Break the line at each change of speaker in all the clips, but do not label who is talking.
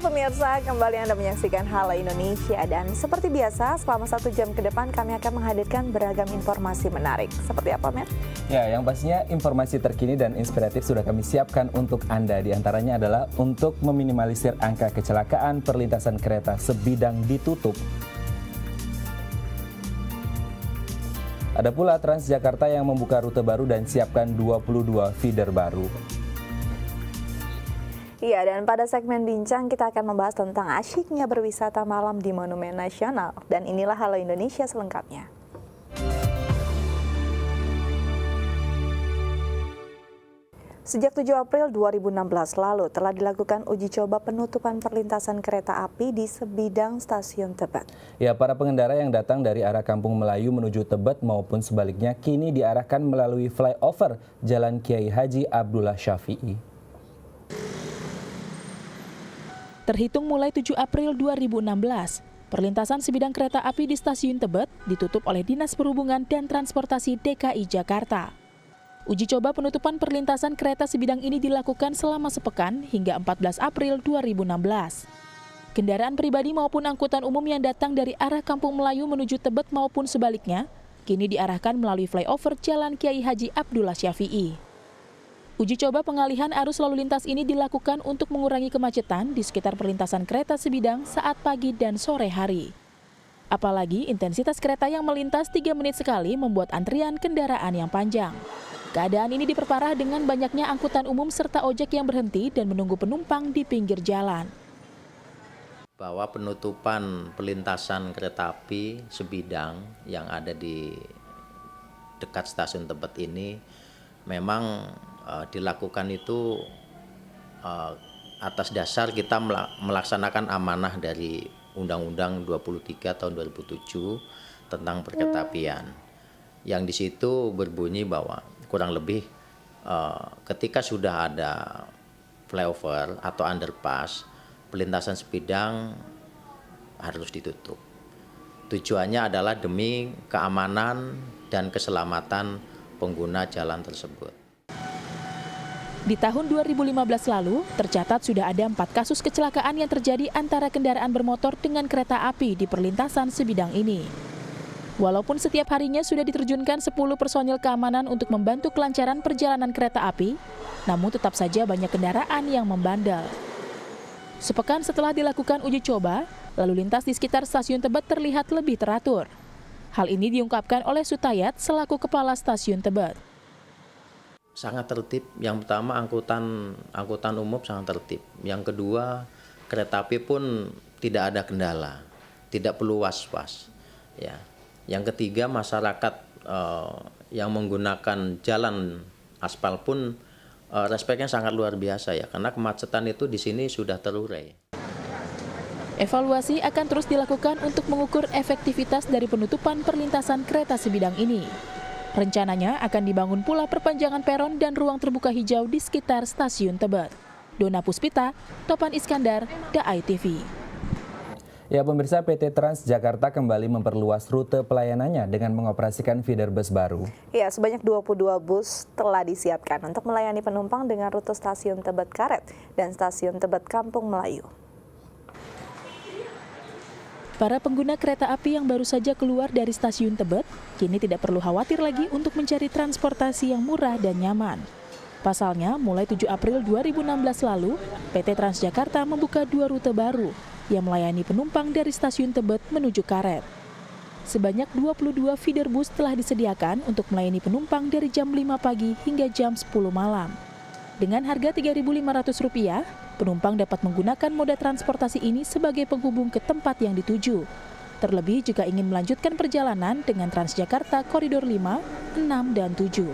pemirsa, kembali Anda menyaksikan Halo Indonesia. Dan seperti biasa, selama 1 jam ke depan kami akan menghadirkan beragam informasi menarik. Seperti apa, Mer?
Ya, yang pastinya informasi terkini dan inspiratif sudah kami siapkan untuk Anda. Di antaranya adalah untuk meminimalisir angka kecelakaan, perlintasan kereta sebidang ditutup. Ada pula Transjakarta yang membuka rute baru dan siapkan 22 feeder baru.
Iya, dan pada segmen Bincang kita akan membahas tentang asyiknya berwisata malam di Monumen Nasional. Dan inilah Halo Indonesia selengkapnya. Sejak 7 April 2016 lalu telah dilakukan uji coba penutupan perlintasan kereta api di sebidang stasiun Tebet.
Ya, para pengendara yang datang dari arah Kampung Melayu menuju Tebet maupun sebaliknya kini diarahkan melalui flyover Jalan Kiai Haji Abdullah Syafi'i.
Terhitung mulai 7 April 2016, perlintasan sebidang kereta api di stasiun Tebet ditutup oleh Dinas Perhubungan dan Transportasi DKI Jakarta. Uji coba penutupan perlintasan kereta sebidang ini dilakukan selama sepekan hingga 14 April 2016. Kendaraan pribadi maupun angkutan umum yang datang dari arah Kampung Melayu menuju Tebet maupun sebaliknya, kini diarahkan melalui flyover Jalan Kiai Haji Abdullah Syafi'i. Uji coba pengalihan arus lalu lintas ini dilakukan untuk mengurangi kemacetan di sekitar perlintasan kereta sebidang saat pagi dan sore hari. Apalagi intensitas kereta yang melintas 3 menit sekali membuat antrian kendaraan yang panjang. Keadaan ini diperparah dengan banyaknya angkutan umum serta ojek yang berhenti dan menunggu penumpang di pinggir jalan.
Bahwa penutupan perlintasan kereta api sebidang yang ada di dekat stasiun Tebet ini memang dilakukan itu atas dasar kita melaksanakan amanah dari Undang-Undang 23 tahun 2007 tentang perkeretapian. Yang di situ berbunyi bahwa kurang lebih ketika sudah ada flyover atau underpass, perlintasan sebidang harus ditutup. Tujuannya adalah demi keamanan dan keselamatan pengguna jalan tersebut.
Di tahun 2015 lalu, tercatat sudah ada 4 kasus kecelakaan yang terjadi antara kendaraan bermotor dengan kereta api di perlintasan sebidang ini. Walaupun setiap harinya sudah diterjunkan 10 personil keamanan untuk membantu kelancaran perjalanan kereta api, namun tetap saja banyak kendaraan yang membandel. Sepekan setelah dilakukan uji coba, lalu lintas di sekitar stasiun Tebet terlihat lebih teratur. Hal ini diungkapkan oleh Sutayat selaku Kepala Stasiun Tebet.
Sangat tertib. Yang pertama angkutan umum sangat tertib. Yang kedua kereta api pun tidak ada kendala, tidak perlu was-was. Ya. Yang ketiga masyarakat yang menggunakan jalan aspal pun respeknya sangat luar biasa ya, karena kemacetan itu di sini sudah terurai.
Evaluasi akan terus dilakukan untuk mengukur efektivitas dari penutupan perlintasan kereta sebidang ini. Rencananya akan dibangun pula perpanjangan peron dan ruang terbuka hijau di sekitar stasiun Tebet. Dona Puspita, Topan Iskandar, DAI TV.
Ya, pemirsa, PT Transjakarta kembali memperluas rute pelayanannya dengan mengoperasikan feeder bus baru.
Ya, sebanyak 22 bus telah disiapkan untuk melayani penumpang dengan rute stasiun Tebet Karet dan stasiun Tebet Kampung Melayu.
Para pengguna kereta api yang baru saja keluar dari stasiun Tebet kini tidak perlu khawatir lagi untuk mencari transportasi yang murah dan nyaman. Pasalnya, mulai 7 April 2016 lalu, PT Transjakarta membuka 2 rute baru yang melayani penumpang dari stasiun Tebet menuju Karet. Sebanyak 22 feeder bus telah disediakan untuk melayani penumpang dari jam 5 pagi hingga jam 10 malam. Dengan harga Rp3.500, penumpang dapat menggunakan moda transportasi ini sebagai penghubung ke tempat yang dituju. Terlebih jika ingin melanjutkan perjalanan dengan Transjakarta Koridor 5, 6, dan 7.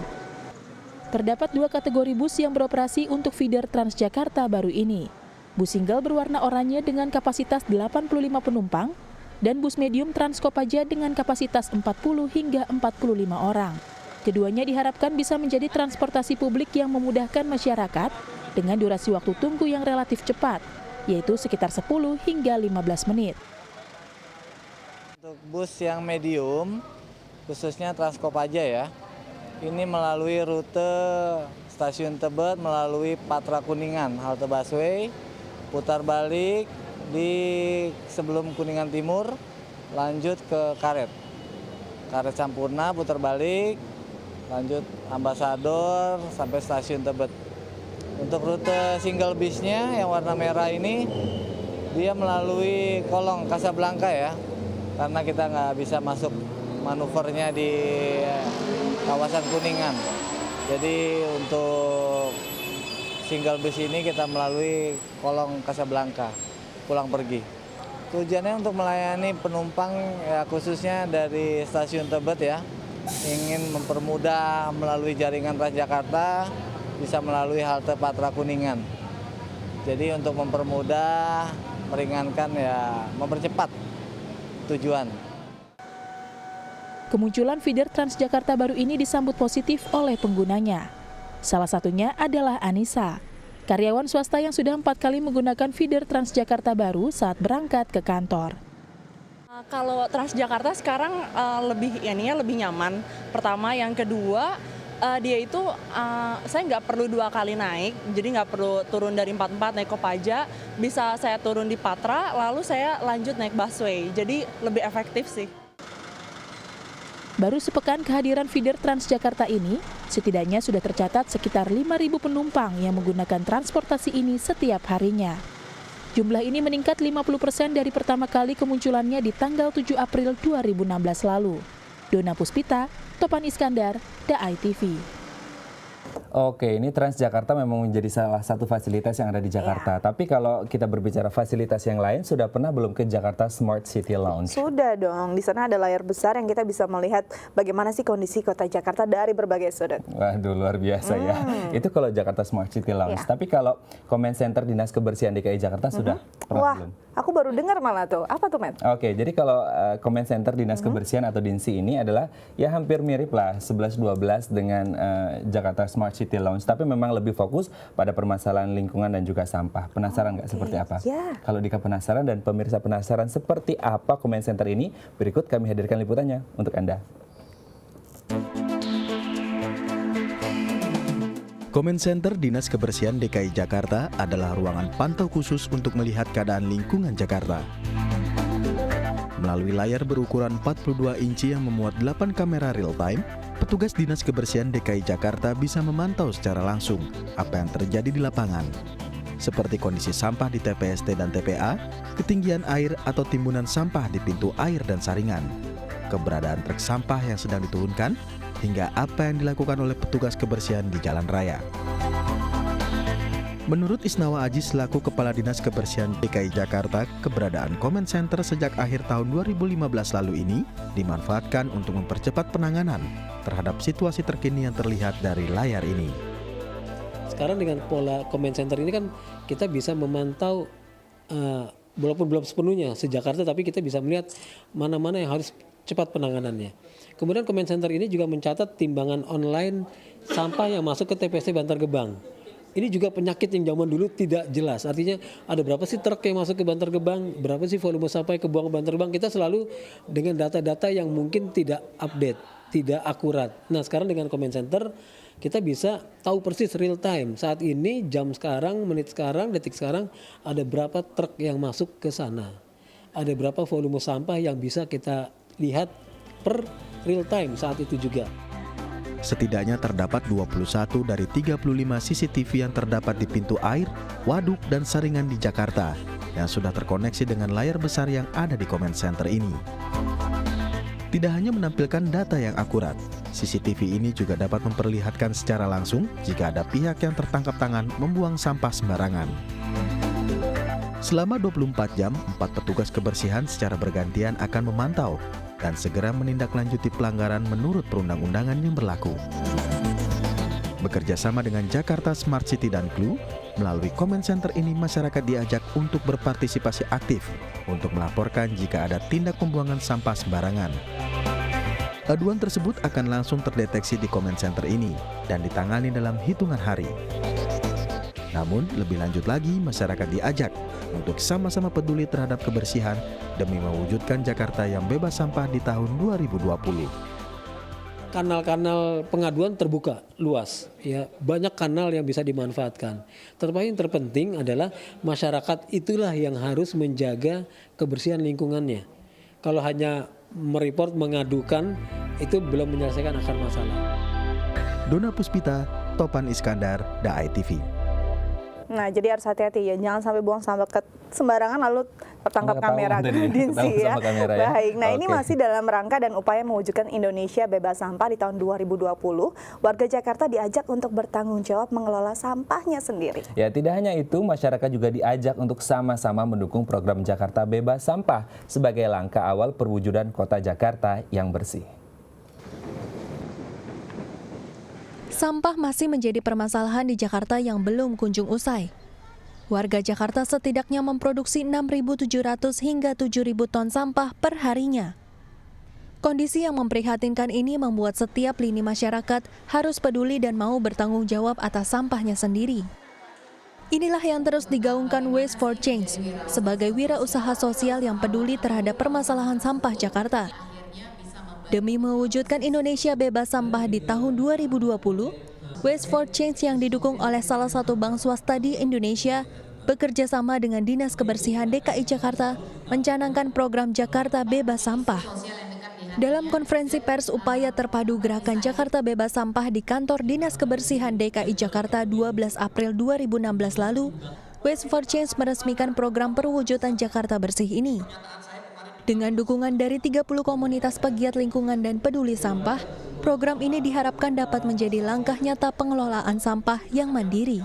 Terdapat 2 kategori bus yang beroperasi untuk feeder Transjakarta baru ini. Bus single berwarna oranye dengan kapasitas 85 penumpang, dan bus medium Transkopaja dengan kapasitas 40 hingga 45 orang. Keduanya diharapkan bisa menjadi transportasi publik yang memudahkan masyarakat dengan durasi waktu tunggu yang relatif cepat, yaitu sekitar 10 hingga 15 menit.
Untuk bus yang medium, khususnya Transkopaja ya, ini melalui rute stasiun Tebet melalui Patra Kuningan, halte busway, putar balik, di sebelum Kuningan Timur, lanjut ke Karet Sampurna, putar balik, lanjut Ambasador sampai stasiun Tebet. Untuk rute single bisnya yang warna merah ini, dia melalui kolong Casablanca ya, karena kita nggak bisa masuk manuvernya di kawasan Kuningan. Jadi untuk single bus ini kita melalui kolong Casablanca, pulang pergi. Tujuannya untuk melayani penumpang ya, khususnya dari stasiun Tebet ya, ingin mempermudah melalui jaringan Transjakarta, bisa melalui halte Patra Kuningan. Jadi untuk mempermudah, meringankan ya, mempercepat tujuan.
Kemunculan feeder Transjakarta baru ini disambut positif oleh penggunanya. Salah satunya adalah Anissa, karyawan swasta yang sudah 4 kali menggunakan feeder Transjakarta baru saat berangkat ke kantor.
Kalau Transjakarta sekarang lebih nyaman. Pertama, yang kedua dia itu saya nggak perlu 2 kali naik, jadi nggak perlu turun dari 44 naik Kopaja, bisa saya turun di Patra, lalu saya lanjut naik busway, jadi lebih efektif sih.
Baru sepekan kehadiran feeder Transjakarta ini, setidaknya sudah tercatat sekitar 5.000 penumpang yang menggunakan transportasi ini setiap harinya. Jumlah ini meningkat 50% dari pertama kali kemunculannya di tanggal 7 April 2016 lalu. Dona Puspita, Topan Iskandar, DAI TV.
Oke, ini Transjakarta memang menjadi salah satu fasilitas yang ada di Jakarta. Tapi kalau kita berbicara fasilitas yang lain, sudah pernah belum ke Jakarta Smart City Lounge?
Sudah dong, di sana ada layar besar yang kita bisa melihat bagaimana sih kondisi kota Jakarta dari berbagai sudut.
Waduh, luar biasa ya. Itu kalau Jakarta Smart City Lounge. Tapi kalau Comment Center Dinas Kebersihan DKI Jakarta sudah pernah
Wah,
belum?
aku baru dengar malah tuh. Apa tuh, Matt?
Oke, jadi kalau Comment Center Dinas Kebersihan atau DINSI ini adalah ya hampir mirip lah 11-12 dengan Jakarta Smart City Lounge, tapi memang lebih fokus pada permasalahan lingkungan dan juga sampah. Penasaran nggak seperti apa?
Ya.
Kalau Dika penasaran dan pemirsa penasaran seperti apa Comment Center ini, berikut kami hadirkan liputannya untuk Anda.
Comment Center Dinas Kebersihan DKI Jakarta adalah ruangan pantau khusus untuk melihat keadaan lingkungan Jakarta. Melalui layar berukuran 42 inci yang memuat 8 kamera real-time, petugas Dinas Kebersihan DKI Jakarta bisa memantau secara langsung apa yang terjadi di lapangan, seperti kondisi sampah di TPST dan TPA, ketinggian air atau timbunan sampah di pintu air dan saringan, keberadaan truk sampah yang sedang diturunkan, hingga apa yang dilakukan oleh petugas kebersihan di jalan raya. Menurut Isnawa Aji selaku Kepala Dinas Kebersihan DKI Jakarta, keberadaan Comment Center sejak akhir tahun 2015 lalu ini dimanfaatkan untuk mempercepat penanganan terhadap situasi terkini yang terlihat dari layar ini.
Sekarang dengan pola Comment Center ini kan kita bisa memantau walaupun belum sepenuhnya se-Jakarta, tapi kita bisa melihat mana-mana yang harus cepat penanganannya. Kemudian Comment Center ini juga mencatat timbangan online sampah yang masuk ke TPST Bantar Gebang. Ini juga penyakit yang zaman dulu tidak jelas. Artinya ada berapa sih truk yang masuk ke Bantar Gebang, berapa sih volume sampah yang kebuang ke Bantar Gebang. Kita selalu dengan data-data yang mungkin tidak update, tidak akurat. Nah sekarang dengan Comment Center kita bisa tahu persis real time. Saat ini jam sekarang, menit sekarang, detik sekarang ada berapa truk yang masuk ke sana. Ada berapa volume sampah yang bisa kita lihat per real time saat itu juga.
Setidaknya terdapat 21 dari 35 CCTV yang terdapat di pintu air, waduk, dan saringan di Jakarta yang sudah terkoneksi dengan layar besar yang ada di Comment Center ini. Tidak hanya menampilkan data yang akurat, CCTV ini juga dapat memperlihatkan secara langsung jika ada pihak yang tertangkap tangan membuang sampah sembarangan. Selama 24 jam, 4 petugas kebersihan secara bergantian akan memantau dan segera menindaklanjuti pelanggaran menurut perundang-undangan yang berlaku. Bekerja sama dengan Jakarta Smart City dan Clue, melalui Comment Center ini masyarakat diajak untuk berpartisipasi aktif untuk melaporkan jika ada tindak pembuangan sampah sembarangan. Aduan tersebut akan langsung terdeteksi di Comment Center ini dan ditangani dalam hitungan hari. Namun, lebih lanjut lagi, masyarakat diajak untuk sama-sama peduli terhadap kebersihan demi mewujudkan Jakarta yang bebas sampah di tahun 2020.
kanal-kanal pengaduan terbuka luas, ya banyak kanal yang bisa dimanfaatkan. Tetapi yang terpenting adalah masyarakat itulah yang harus menjaga kebersihan lingkungannya. Kalau hanya mereport, mengadukan, itu belum menyelesaikan akar masalah.
Dona Puspita, Topan Iskandar, DAI TV.
Nah, jadi harus hati-hati ya, jangan sampai buang sampah ke sembarangan lalu tertangkap kamera Dinsi ya. Baik, nah ini masih dalam rangka dan upaya mewujudkan Indonesia bebas sampah di tahun 2020. Warga Jakarta diajak untuk bertanggung jawab mengelola sampahnya sendiri.
Ya, tidak hanya itu, masyarakat juga diajak untuk sama-sama mendukung program Jakarta Bebas Sampah sebagai langkah awal perwujudan kota Jakarta yang bersih.
Sampah masih menjadi permasalahan di Jakarta yang belum kunjung usai. Warga Jakarta setidaknya memproduksi 6.700 hingga 7.000 ton sampah per harinya. Kondisi yang memprihatinkan ini membuat setiap lini masyarakat harus peduli dan mau bertanggung jawab atas sampahnya sendiri. Inilah yang terus digaungkan Waste for Change sebagai wirausaha sosial yang peduli terhadap permasalahan sampah Jakarta. Demi mewujudkan Indonesia bebas sampah di tahun 2020, Waste for Change yang didukung oleh salah satu bank swasta di Indonesia bekerja sama dengan Dinas Kebersihan DKI Jakarta mencanangkan program Jakarta Bebas Sampah. Dalam konferensi pers upaya terpadu gerakan Jakarta Bebas Sampah di kantor Dinas Kebersihan DKI Jakarta 12 April 2016 lalu, Waste for Change meresmikan program perwujudan Jakarta Bersih ini. Dengan dukungan dari 30 komunitas pegiat lingkungan dan peduli sampah, program ini diharapkan dapat menjadi langkah nyata pengelolaan sampah yang mandiri.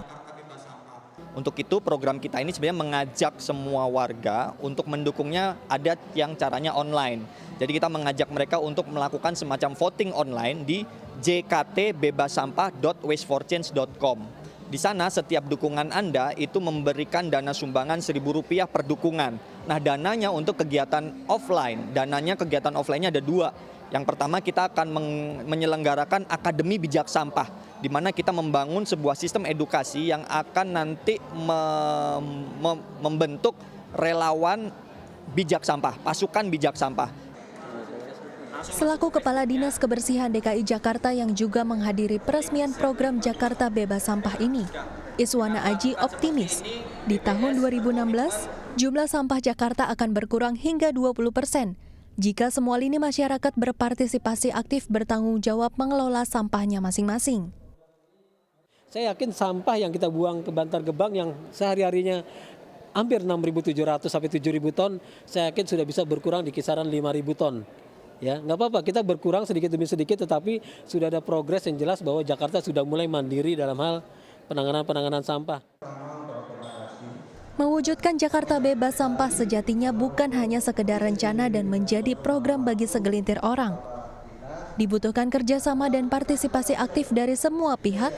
Untuk itu program kita ini sebenarnya mengajak semua warga untuk mendukungnya, ada yang caranya online. Jadi kita mengajak mereka untuk melakukan semacam voting online di jktbebassampah.wasteforchange.com. Di sana setiap dukungan Anda itu memberikan dana sumbangan Rp1.000 per dukungan. Nah, dananya untuk kegiatan offline. Dananya kegiatan offline-nya ada 2. Yang pertama kita akan menyelenggarakan Akademi Bijak Sampah, di mana kita membangun sebuah sistem edukasi yang akan nanti membentuk relawan bijak sampah, pasukan bijak sampah.
Selaku Kepala Dinas Kebersihan DKI Jakarta yang juga menghadiri peresmian program Jakarta Bebas Sampah ini, Iswana Aji optimis di tahun 2016 jumlah sampah Jakarta akan berkurang hingga 20% jika semua lini masyarakat berpartisipasi aktif bertanggung jawab mengelola sampahnya masing-masing.
Saya yakin sampah yang kita buang ke Bantar Gebang yang sehari-harinya hampir 6.700 sampai 7.000 ton, saya yakin sudah bisa berkurang di kisaran 5.000 ton. Ya, nggak apa-apa, kita berkurang sedikit demi sedikit, tetapi sudah ada progres yang jelas bahwa Jakarta sudah mulai mandiri dalam hal penanganan sampah.
Mewujudkan Jakarta Bebas Sampah sejatinya bukan hanya sekedar rencana dan menjadi program bagi segelintir orang. Dibutuhkan kerjasama dan partisipasi aktif dari semua pihak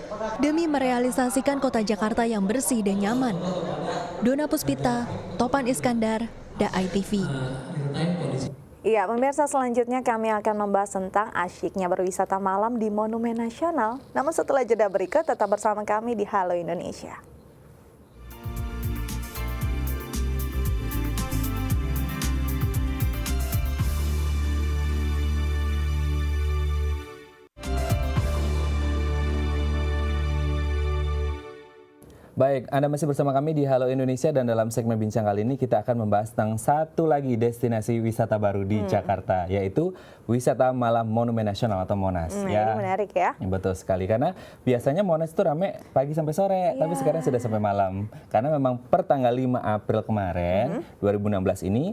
demi merealisasikan kota Jakarta yang bersih dan nyaman. Dona Puspita, Topan Iskandar, DAI TV.
Iya, pemirsa, selanjutnya kami akan membahas tentang asyiknya berwisata malam di Monumen Nasional. Namun setelah jeda berikut, tetap bersama kami di Halo Indonesia.
Baik, Anda masih bersama kami di Halo Indonesia dan dalam segmen bincang kali ini kita akan membahas tentang satu lagi destinasi wisata baru di Jakarta, yaitu wisata malam Monumen Nasional atau Monas.
Ya, ini menarik ya.
Betul sekali, karena biasanya Monas itu rame pagi sampai sore, tapi sekarang sudah sampai malam. Karena memang per tanggal 5 April kemarin, 2016 ini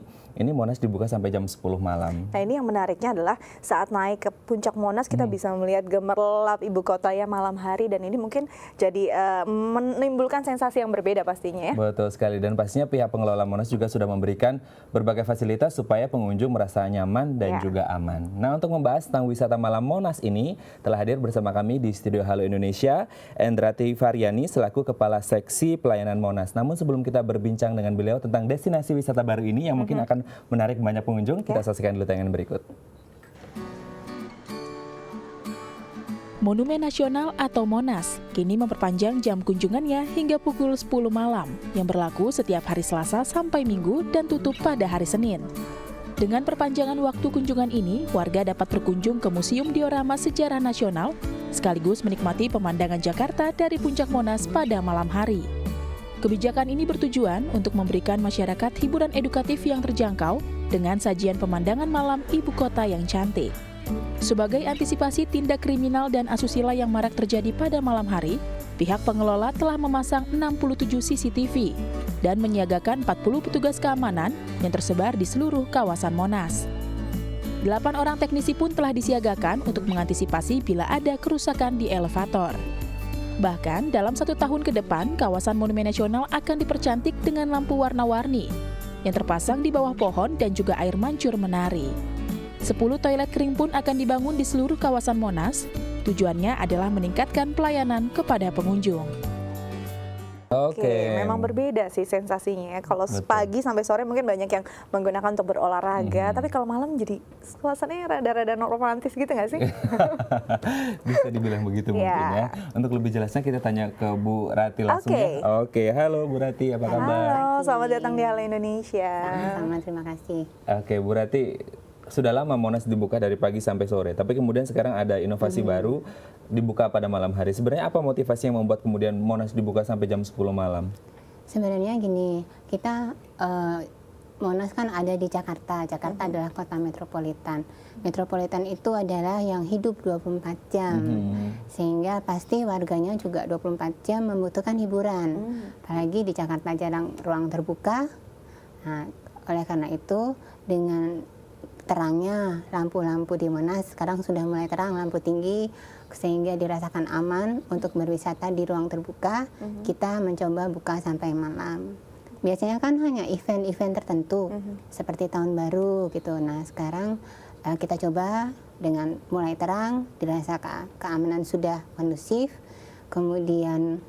Monas dibuka sampai jam 10 malam.
Nah, ini yang menariknya adalah saat naik ke puncak Monas kita bisa melihat gemerlap ibu kota ya malam hari, dan ini mungkin jadi menimbulkan sensasi yang berbeda pastinya ya.
Betul sekali, dan pastinya pihak pengelola Monas juga sudah memberikan berbagai fasilitas supaya pengunjung merasa nyaman dan juga aman. Nah, untuk membahas tentang wisata malam Monas ini telah hadir bersama kami di studio Halo Indonesia Endrati Varyani selaku Kepala Seksi Pelayanan Monas. Namun sebelum kita berbincang dengan beliau tentang destinasi wisata baru ini yang mungkin akan menarik banyak pengunjung, kita saksikan dulu tayangan berikut.
Monumen Nasional atau Monas kini memperpanjang jam kunjungannya hingga pukul 10 malam yang berlaku setiap hari Selasa sampai Minggu dan tutup pada hari Senin. Dengan perpanjangan waktu kunjungan ini, warga dapat berkunjung ke Museum Diorama Sejarah Nasional, sekaligus menikmati pemandangan Jakarta dari Puncak Monas pada malam hari. Kebijakan ini bertujuan untuk memberikan masyarakat hiburan edukatif yang terjangkau dengan sajian pemandangan malam ibu kota yang cantik. Sebagai antisipasi tindak kriminal dan asusila yang marak terjadi pada malam hari, pihak pengelola telah memasang 67 CCTV dan menyiagakan 40 petugas keamanan yang tersebar di seluruh kawasan Monas. 8 orang teknisi pun telah disiagakan untuk mengantisipasi bila ada kerusakan di elevator. Bahkan, dalam 1 tahun ke depan, kawasan Monumen Nasional akan dipercantik dengan lampu warna-warni yang terpasang di bawah pohon dan juga air mancur menari. 10 toilet kering pun akan dibangun di seluruh kawasan Monas. Tujuannya adalah meningkatkan pelayanan kepada pengunjung.
Oke, memang berbeda sih sensasinya ya. Kalau pagi sampai sore mungkin banyak yang menggunakan untuk berolahraga, tapi kalau malam jadi suasananya rada-rada romantis gitu nggak sih?
Bisa dibilang begitu mungkin ya. Untuk lebih jelasnya kita tanya ke Bu Rati langsung ya. Oke, halo Bu Rati, apa kabar?
Halo, selamat datang di Halo Indonesia.
Sama, terima kasih.
Oke, Bu Rati, sudah lama Monas dibuka dari pagi sampai sore, tapi kemudian sekarang ada inovasi baru, dibuka pada malam hari. Sebenarnya apa motivasi yang membuat kemudian Monas dibuka sampai jam 10 malam?
Sebenarnya gini, kita Monas kan ada di Jakarta. Jakarta adalah kota metropolitan. Metropolitan itu adalah yang hidup 24 jam. Sehingga pasti warganya juga 24 jam membutuhkan hiburan. Apalagi di Jakarta jarang ruang terbuka. Nah, oleh karena itu dengan terangnya lampu-lampu di Monas sekarang sudah mulai terang, lampu tinggi, sehingga dirasakan aman untuk berwisata di ruang terbuka. Kita mencoba buka sampai malam. Biasanya kan hanya event-event tertentu seperti tahun baru gitu. Nah sekarang kita coba dengan mulai terang, dirasa keamanan sudah kondusif, kemudian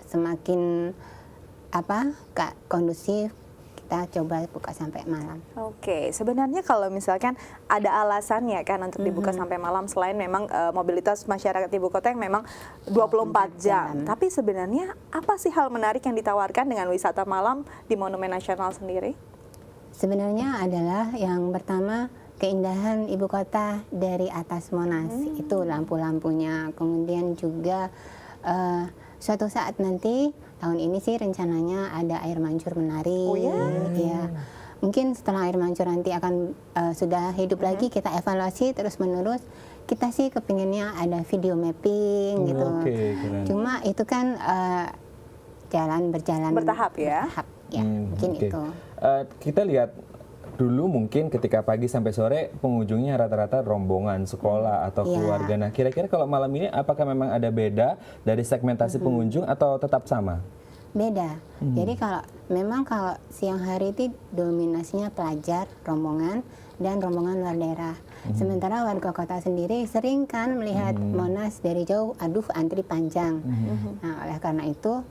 semakin kondusif, kita coba buka sampai malam.
Oke, sebenarnya kalau misalkan ada alasannya kan untuk dibuka sampai malam selain memang mobilitas masyarakat ibu kota yang memang 24 jam. Tapi sebenarnya apa sih hal menarik yang ditawarkan dengan wisata malam di Monumen Nasional sendiri?
Sebenarnya adalah yang pertama keindahan ibu kota dari atas Monas, itu lampu-lampunya. Kemudian juga suatu saat nanti tahun ini sih rencananya ada air mancur menari. Ya. Mungkin setelah air mancur nanti akan sudah hidup lagi, kita evaluasi terus menerus. Kita sih kepinginnya ada video mapping gitu. Cuma itu kan berjalan bertahap ya. Mungkin itu.
Kita lihat dulu mungkin ketika pagi sampai sore pengunjungnya rata-rata rombongan sekolah atau keluarga. Nah, kira-kira kalau malam ini apakah memang ada beda dari segmentasi pengunjung atau tetap sama?
Beda. Jadi kalau siang hari itu dominasinya pelajar, rombongan, dan rombongan luar daerah. Sementara warga kota sendiri sering kan melihat Monas dari jauh, aduh antri panjang. Nah, oleh karena itu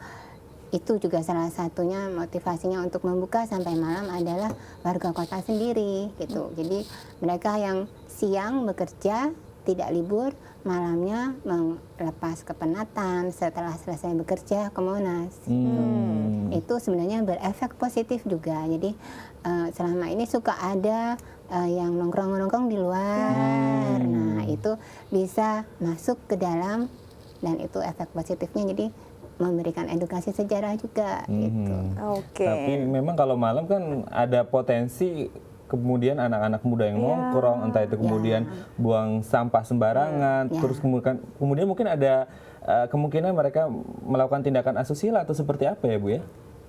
juga salah satunya motivasinya untuk membuka sampai malam adalah warga kota sendiri gitu. Jadi mereka yang siang bekerja tidak libur, malamnya melepas kepenatan setelah selesai bekerja ke Monas. Itu sebenarnya berefek positif juga. Jadi selama ini suka ada yang nongkrong-nongkrong di luar. Nah, itu bisa masuk ke dalam dan itu efek positifnya jadi memberikan edukasi sejarah juga gitu.
Tapi memang kalau malam kan ada potensi kemudian anak-anak muda yang nongkrong, entah itu kemudian buang sampah sembarangan, terus kemudian mungkin ada kemungkinan mereka melakukan tindakan asusila atau seperti apa ya Bu ya?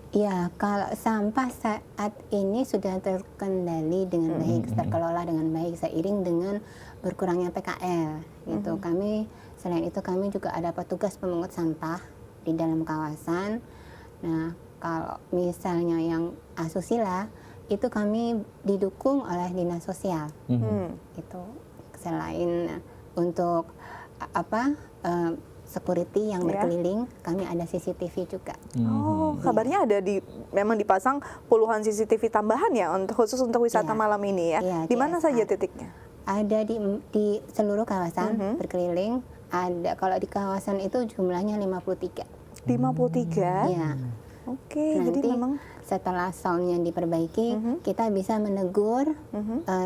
Iya, kalau sampah saat ini sudah terkendali dengan baik, terkelola dengan baik seiring dengan berkurangnya PKL gitu. Selain itu kami juga ada petugas pemungut sampah di dalam kawasan. Nah, kalau misalnya yang asusila itu kami didukung oleh dinas sosial. Itu selain untuk security yang berkeliling, kami ada CCTV juga.
Kabarnya ada memang dipasang puluhan CCTV tambahan ya khusus untuk wisata malam ini ya. Di mana saja titiknya?
Ada di seluruh kawasan berkeliling. Ada, kalau di kawasan itu jumlahnya 53.
53?
Iya.
Oke, jadi memang
setelah soundnya diperbaiki, kita bisa menegur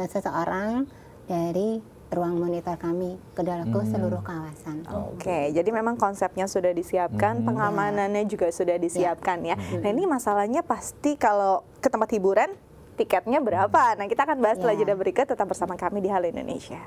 seseorang dari ruang monitor kami ke seluruh kawasan.
Oke, jadi memang konsepnya sudah disiapkan, pengamanannya juga sudah disiapkan ya. Nah ini masalahnya pasti kalau ke tempat hiburan, tiketnya berapa? Nah kita akan bahas setelah jeda berikut, tetap bersama kami di Halo Indonesia.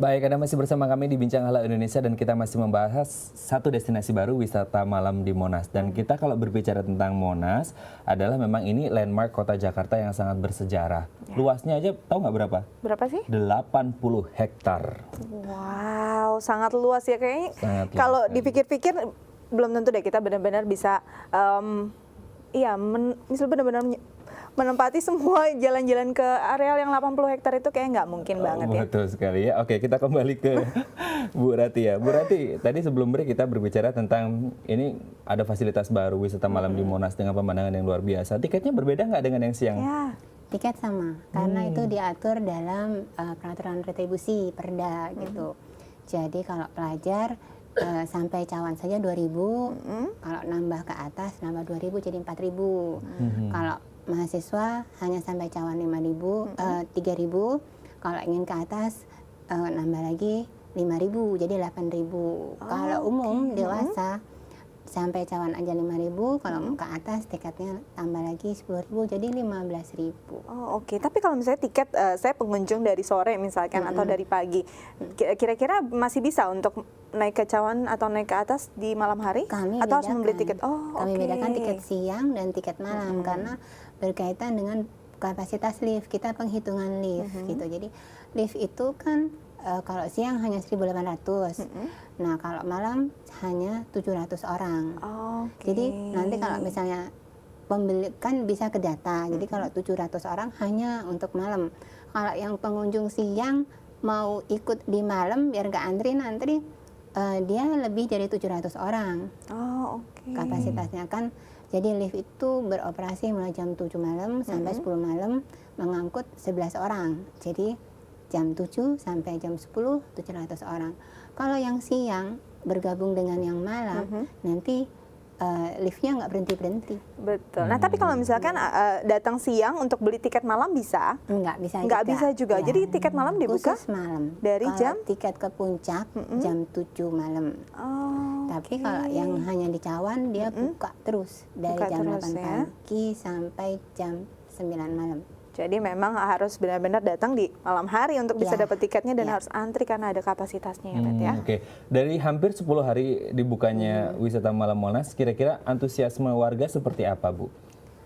Baik, Anda masih bersama kami di Bincang Halo Indonesia dan kita masih membahas satu destinasi baru wisata malam di Monas. Dan kita kalau berbicara tentang Monas adalah memang ini landmark kota Jakarta yang sangat bersejarah. Luasnya aja tahu nggak berapa?
Berapa sih?
80 hektar.
Wow, sangat luas ya kayaknya. Kalau
luas,
dipikir-pikir belum tentu deh kita benar-benar bisa, misalnya benar-benar menempati semua jalan-jalan ke areal yang 80 hektar itu kayak nggak mungkin banget ya.
Betul sekali ya. Oke, kita kembali ke Bu Rati ya. Bu Rati, tadi sebelum break kita berbicara tentang ini ada fasilitas baru wisata malam di Monas dengan pemandangan yang luar biasa. Tiketnya berbeda nggak dengan yang siang?
Ya, tiket sama, karena itu diatur dalam peraturan retribusi Perda gitu. Jadi kalau pelajar sampai cawan saja 2.000, kalau nambah ke atas nambah 2.000 jadi 4.000. Kalau mahasiswa hanya sampai cawan 3.000, kalau ingin ke atas nambah lagi 5.000 jadi 8.000. Kalau umum dewasa sampai cawan aja 5.000, kalau ke atas tiketnya tambah lagi 10.000 jadi 15.000.
Oh oke. Tapi kalau misalnya tiket saya pengunjung dari sore misalkan atau dari pagi, kira-kira masih bisa untuk naik ke cawan atau naik ke atas di malam hari? Atau harus membeli tiket?
Kami bedakan tiket siang dan tiket malam karena berkaitan dengan kapasitas lift. Kita penghitungan lift gitu. Jadi lift itu kan kalau siang hanya 1.800. Nah, kalau malam hanya 700 orang. Jadi nanti kalau misalnya pembeli kan bisa ke data. Jadi kalau 700 orang hanya untuk malam. Kalau yang pengunjung siang mau ikut di malam biar nggak antri, dia lebih dari 700 orang. Kapasitasnya kan. Jadi lift itu beroperasi mulai jam 7 malam sampai 10 malam mengangkut 11 orang. Jadi jam 7 sampai jam 10 700 orang. Kalau yang siang bergabung dengan yang malam, nanti liftnya nggak berhenti-berhenti.
Betul. Nah tapi kalau misalkan datang siang untuk beli tiket malam bisa? Nggak bisa juga. Jadi tiket malam dibuka?
Khusus malam.
Dari jam?
Tiket ke puncak jam 7 malam. Tapi kalau yang hanya di cawan dia buka terus dari jam 8 pagi sampai jam 9 malam.
Jadi memang harus benar-benar datang di malam hari untuk bisa dapat tiketnya dan harus antri karena ada kapasitasnya ya, ya.
Oke. Dari hampir 10 hari dibukanya wisata malam Monas, kira-kira antusiasme warga seperti apa, Bu?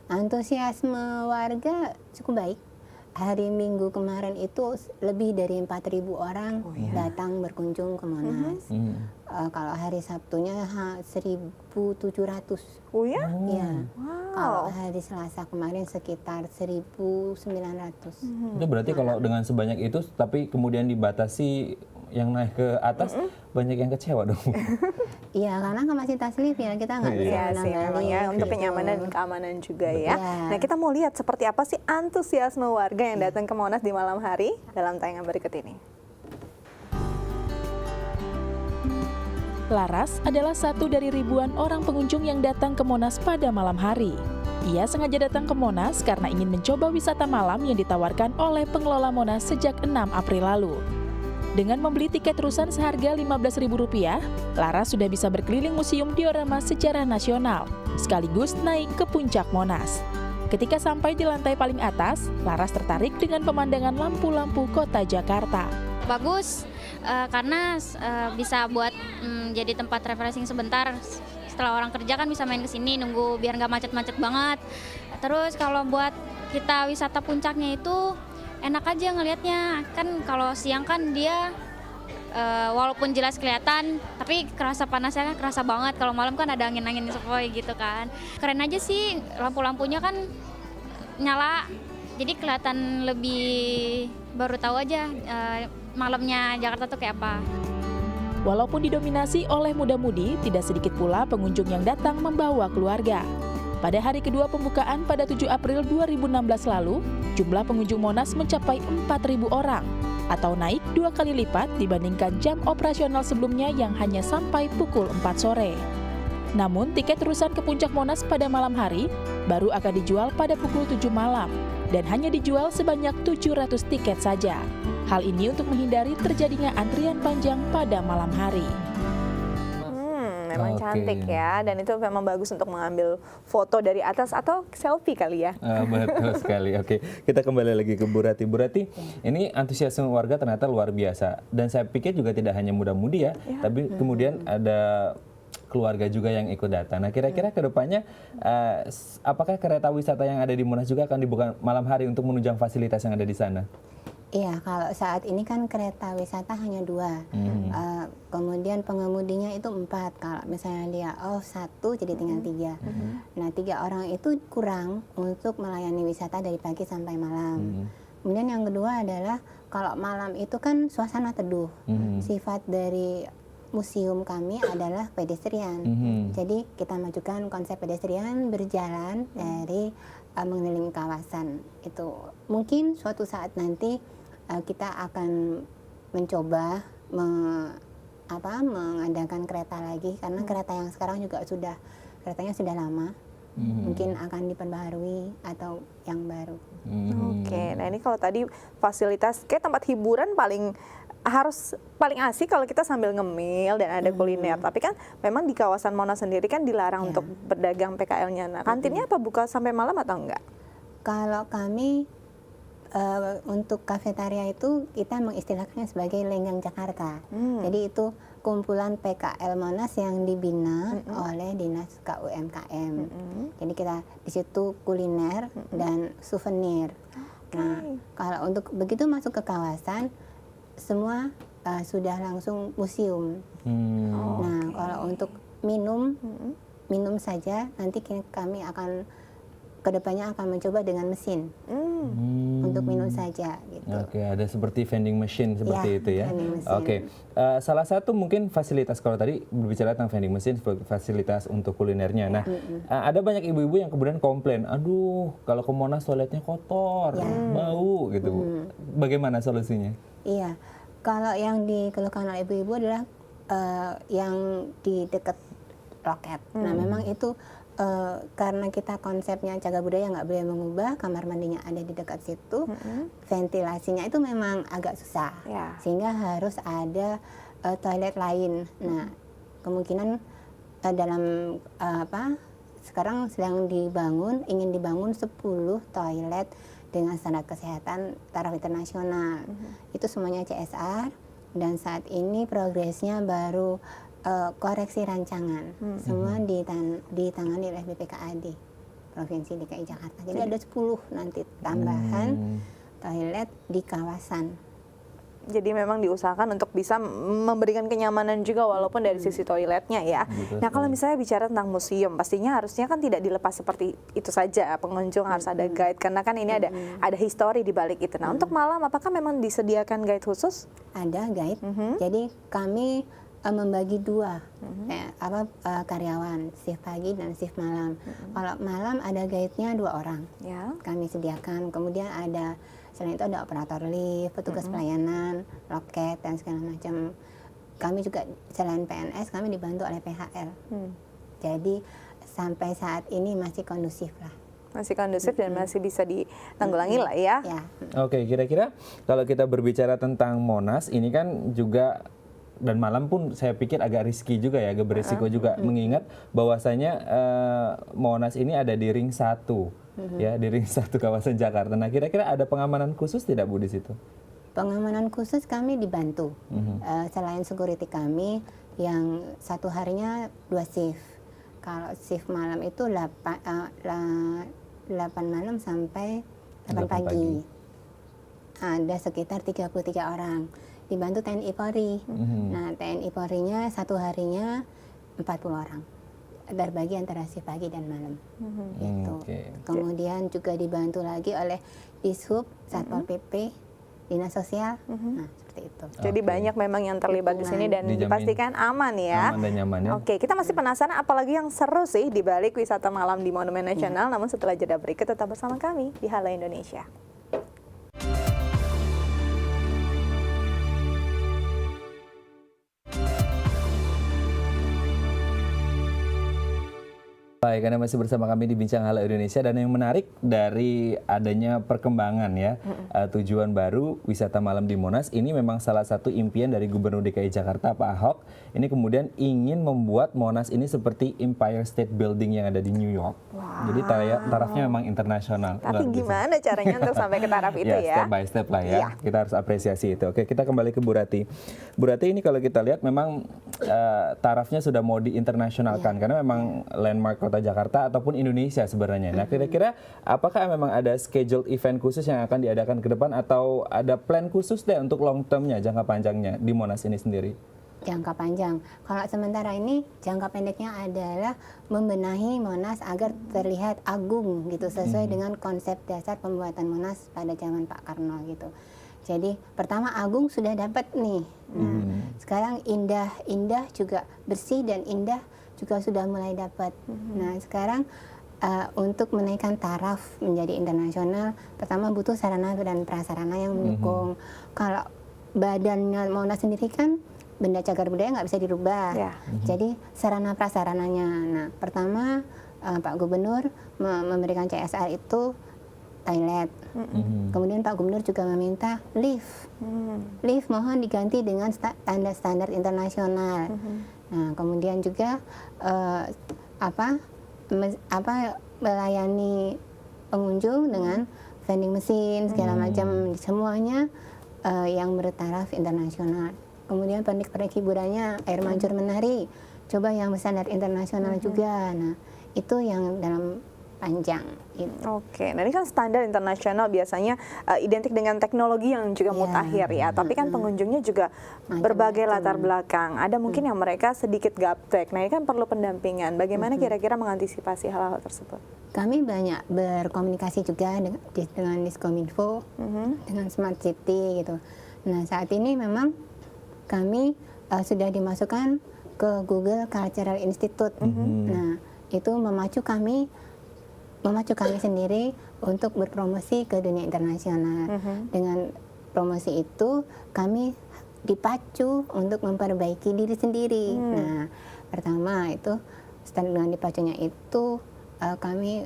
Antusiasme warga cukup baik. Hari Minggu kemarin itu lebih dari 4.000 orang datang berkunjung ke Monas. Kalau hari Sabtunya 1.700.
Oh ya?
Iya. Kalau hari Selasa kemarin sekitar 1.900.
Itu berarti kalau dengan sebanyak itu, tapi kemudian dibatasi yang naik ke atas, banyak yang kecewa dong.
Iya, karena kapasitas lift ya kita nggak bisa
menambah ya, untuk kenyamanan dan keamanan juga ya. Nah kita mau lihat seperti apa sih antusiasme warga yang datang ke Monas di malam hari dalam tayangan berikut ini.
Laras adalah satu dari ribuan orang pengunjung yang datang ke Monas pada malam hari. Ia sengaja datang ke Monas karena ingin mencoba wisata malam yang ditawarkan oleh pengelola Monas sejak 6 April lalu. Dengan membeli tiket terusan seharga Rp15.000, Laras sudah bisa berkeliling Museum Diorama Sejarah Nasional, sekaligus naik ke puncak Monas. Ketika sampai di lantai paling atas, Laras tertarik dengan pemandangan lampu-lampu kota Jakarta.
Bagus, karena bisa buat jadi tempat refreshing sebentar. Setelah orang kerja kan bisa main ke sini, nunggu biar nggak macet-macet banget. Terus kalau buat kita wisata puncaknya itu enak aja ngelihatnya. Kan kalau siang kan dia walaupun jelas kelihatan, tapi kerasa panasnya kan kerasa banget. Kalau malam kan ada angin-angin sepoi gitu kan. Keren aja sih, lampu-lampunya kan nyala, jadi kelihatan lebih, baru tahu aja malamnya Jakarta tuh kayak apa.
Walaupun didominasi oleh muda-mudi, tidak sedikit pula pengunjung yang datang membawa keluarga. Pada hari kedua pembukaan pada 7 April 2016 lalu, jumlah pengunjung Monas mencapai 4.000 orang. atau naik 2 kali lipat dibandingkan jam operasional sebelumnya yang hanya sampai pukul 4 sore. Namun, tiket terusan ke Puncak Monas pada malam hari baru akan dijual pada pukul 7 malam dan hanya dijual sebanyak 700 tiket saja. Hal ini untuk menghindari terjadinya antrian panjang pada malam hari.
Memang cantik ya, dan itu memang bagus untuk mengambil foto dari atas atau selfie kali ya.
Betul sekali. Oke, kita kembali lagi ke Bu Rati. Bu Rati, ini antusiasme warga ternyata luar biasa. Dan saya pikir juga tidak hanya muda-mudi ya, tapi kemudian ada keluarga juga yang ikut datang. Nah, kira-kira ke depannya apakah kereta wisata yang ada di Monas juga akan dibuka malam hari untuk menunjang fasilitas yang ada di sana?
Iya, kalau saat ini kan kereta wisata hanya 2. Kemudian pengemudinya itu 4. Kalau misalnya dia off 1 jadi tinggal 3. Nah, 3 orang itu kurang untuk melayani wisata dari pagi sampai malam. Kemudian yang kedua adalah kalau malam itu kan suasana teduh. Sifat dari museum kami adalah pedestrian. Jadi kita majukan konsep pedestrian berjalan dari mengelilingi kawasan. Itu mungkin suatu saat nanti kita akan mencoba mengadakan kereta lagi, karena kereta yang sekarang juga keretanya sudah lama. Mungkin akan diperbaharui atau yang baru.
Oke, nah ini kalau tadi fasilitas kayak tempat hiburan paling asik kalau kita sambil ngemil dan ada kuliner. Tapi kan memang di kawasan Monas sendiri kan dilarang untuk berdagang PKL-nya. Nah, kantinnya apa buka sampai malam atau enggak?
Kalau kami untuk kafetaria itu kita mengistilahkannya sebagai Lenggang Jakarta. Jadi itu kumpulan PKL Monas yang dibina oleh Dinas KUMKM. Jadi kita di situ kuliner dan souvenir. Nah, kalau untuk begitu masuk ke kawasan semua sudah langsung museum. Nah, kalau untuk minum saja nanti kami akan kedepannya akan mencoba dengan mesin untuk minum saja gitu.
Oke, ada seperti vending machine seperti itu ya.
Oke,
salah satu mungkin fasilitas, kalau tadi berbicara tentang vending machine sebagai fasilitas untuk kulinernya. Nah, ada banyak ibu-ibu yang kemudian komplain, aduh kalau ke Monas toiletnya kotor, bau gitu. Bagaimana solusinya?
Iya, kalau yang dikeluhkan oleh ibu-ibu adalah yang di dekat loket. Nah, memang itu karena kita konsepnya cagar budaya nggak boleh mengubah, kamar mandinya ada di dekat situ, ventilasinya itu memang agak susah, sehingga harus ada toilet lain. Nah, kemungkinan dalam sekarang sedang ingin dibangun 10 toilet dengan standar kesehatan taraf internasional. Itu semuanya CSR, dan saat ini progresnya baru koreksi rancangan, semua ditangani oleh BPKAD Provinsi DKI Jakarta. Jadi ada 10 nanti tambahan toilet di kawasan.
Jadi memang diusahakan untuk bisa memberikan kenyamanan juga walaupun dari sisi toiletnya ya. Nah, kalau misalnya bicara tentang museum, pastinya harusnya kan tidak dilepas seperti itu saja. Pengunjung harus ada guide, karena kan ini ada histori di balik itu. Nah, untuk malam apakah memang disediakan guide khusus?
Ada guide. Jadi kami membagi 2 karyawan, shift pagi dan shift malam. Kalau malam ada guide-nya 2 orang, kami sediakan. Kemudian selain itu ada operator lift, petugas pelayanan, loket dan segala macam. Kami juga selain PNS kami dibantu oleh PHL. Jadi sampai saat ini masih kondusif lah.
Masih kondusif dan masih bisa ditanggulangi lah ya.
Oke, kira-kira kalau kita berbicara tentang Monas, ini kan juga dan malam pun saya pikir agak risky juga ya, agak berisiko juga, mengingat bahwasanya Monas ini ada di ring 1 ya, di ring 1 kawasan Jakarta. Nah, kira-kira ada pengamanan khusus tidak Bu di situ?
Pengamanan khusus kami dibantu. Selain security kami yang 1 harinya 2 shift. Kalau shift malam itu 8 malam sampai 8 pagi. Ada sekitar 33 orang. Dibantu TNI Polri. Nah, TNI Polri-nya 1 harinya 40 orang. Terbagi antara shift pagi dan malam. Gitu. Kemudian juga dibantu lagi oleh Dishub, Satpol PP, Dinas Sosial. Nah, seperti itu.
Jadi banyak memang yang terlibat di sini dan dipastikan aman ya.
Aman dan nyaman ya.
Oke, kita masih penasaran apalagi yang seru sih di balik wisata malam di Monumen Nasional. Namun setelah jeda berikut tetap bersama kami di Halo Indonesia.
Baik, Anda masih bersama kami di Bincang Hala Indonesia, dan yang menarik dari adanya perkembangan ya, tujuan baru wisata malam di Monas ini memang salah satu impian dari Gubernur DKI Jakarta Pak Ahok. Ini kemudian ingin membuat Monas ini seperti Empire State Building yang ada di New York.
Wow.
Jadi tarafnya memang internasional.
Tapi gimana caranya untuk sampai ke taraf itu ya?
Step by step lah ya. Kita harus apresiasi itu. Oke, kita kembali ke Bu Rati. Bu Rati, ini kalau kita lihat memang tarafnya sudah mau diinternasionalkan karena memang landmark kota Jakarta ataupun Indonesia sebenarnya. Nah, kira-kira apakah memang ada scheduled event khusus yang akan diadakan ke depan atau ada plan khusus deh untuk long term-nya, jangka panjangnya di Monas ini sendiri?
Jangka panjang. Kalau sementara ini jangka pendeknya adalah membenahi Monas agar terlihat agung gitu, sesuai dengan konsep dasar pembuatan Monas pada zaman Pak Karno gitu. Jadi pertama agung sudah dapat nih. Nah, sekarang indah juga, bersih dan indah juga sudah mulai dapat. Nah, sekarang untuk menaikkan taraf menjadi internasional, pertama butuh sarana dan prasarana yang mendukung. Kalau badannya Monas sendiri kan benda cagar budaya nggak bisa dirubah. Jadi sarana prasarananya. Nah, pertama Pak Gubernur memberikan CSR itu toilet. Kemudian Pak Gubernur juga meminta lift. Lift mohon diganti dengan standar internasional. Nah, kemudian juga melayani pengunjung dengan vending mesin segala macam, semuanya yang bertaraf internasional. Kemudian pernik-pernik hiburannya, air mancur menari, coba yang standar internasional juga. Nah, itu yang dalam panjang.
Oke, nah ini kan standar internasional biasanya identik dengan teknologi yang juga mutakhir ya, tapi kan pengunjungnya juga berbagai latar belakang. Ada mungkin yang mereka sedikit gaptek, nah ini kan perlu pendampingan. Bagaimana kira-kira mengantisipasi hal-hal tersebut?
Kami banyak berkomunikasi juga dengan Diskominfo, dengan Smart City gitu. Nah, saat ini memang kami sudah dimasukkan ke Google Cultural Institute. Nah, itu memacu kami sendiri untuk berpromosi ke dunia internasional. Dengan promosi itu kami dipacu untuk memperbaiki diri sendiri. Nah, pertama itu dengan dipacunya itu kami